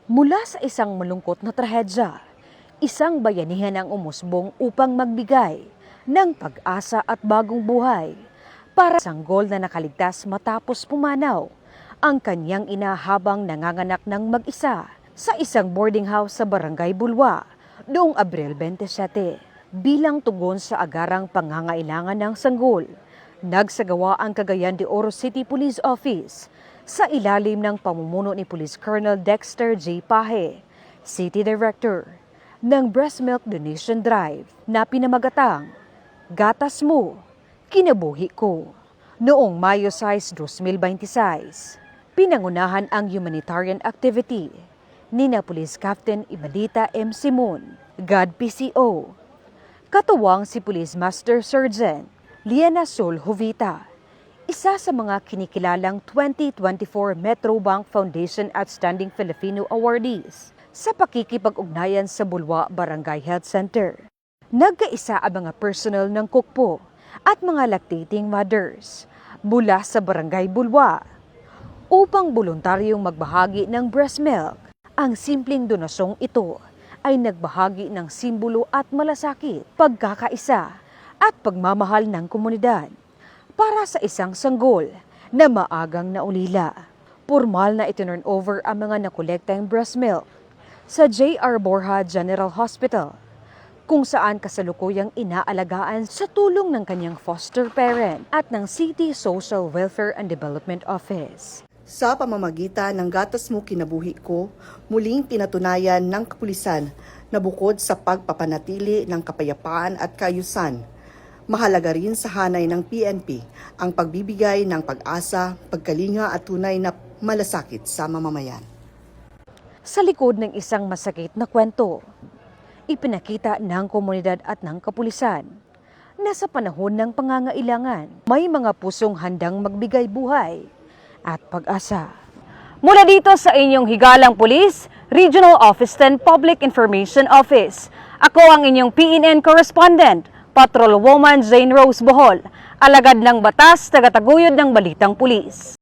Mula sa isang malungkot na trahedya, isang bayanihan ang umusbong upang magbigay ng pag-asa at bagong buhay para sa sanggol na nakaligtas matapos pumanaw ang kanyang ina habang nanganganak ng mag-isa sa isang boarding house sa Barangay Bulwa noong Abril 27. Bilang tugon sa agarang pangangailangan ng sanggol, nagsagawa ang Cagayan de Oro City Police Office sa ilalim ng pamumuno ni Police Colonel Dexter J. Pahe, City Director, ng Breast Milk Donation Drive na pinamagatang Gatas Mo, Kinabuhi Ko. Noong Mayo 6, 2026, pinangunahan ang humanitarian activity ni na Police Captain Ibadita M. Simon, God PCO, katuwang si Police Master Sergeant Liana Sol Jovita, isa sa mga kinikilalang 2024 Metro Bank Foundation Outstanding Filipino Awardees sa pakikipag-ugnayan sa Bulwa Barangay Health Center. Nagkaisa ang mga personnel ng Kukpo at mga lactating mothers mula sa Barangay Bulwa upang voluntaryong magbahagi ng breast milk. Ang simpleng donasyong ito ay nagbahagi ng simbolo at malasakit, pagkakaisa at pagmamahal ng komunidad para sa isang sanggol na maagang naulila. Formal na itinurn over ang mga nakolektang breast milk sa J.R. Borja General Hospital, kung saan kasalukuyang inaalagaan sa tulong ng kanyang foster parent at ng City Social Welfare and Development Office. Sa pamamagitan ng Gatas Mo Kinabuhi Ko, muling pinatunayan ng kapulisan na bukod sa pagpapanatili ng kapayapaan at kaayusan, mahalaga rin sa hanay ng PNP ang pagbibigay ng pag-asa, pagkalinga at tunay na malasakit sa mamamayan. Sa likod ng isang masakit na kwento, ipinakita ng komunidad at ng kapulisan na sa panahon ng pangangailangan, may mga pusong handang magbigay buhay at pag-asa. Mula dito sa inyong higalang pulis, Regional Office 10 Public Information Office, ako ang inyong PNN correspondent, Patrol Woman Jane Rose Bohol, alagad ng batas, tagataguyod ng Balitang Pulis.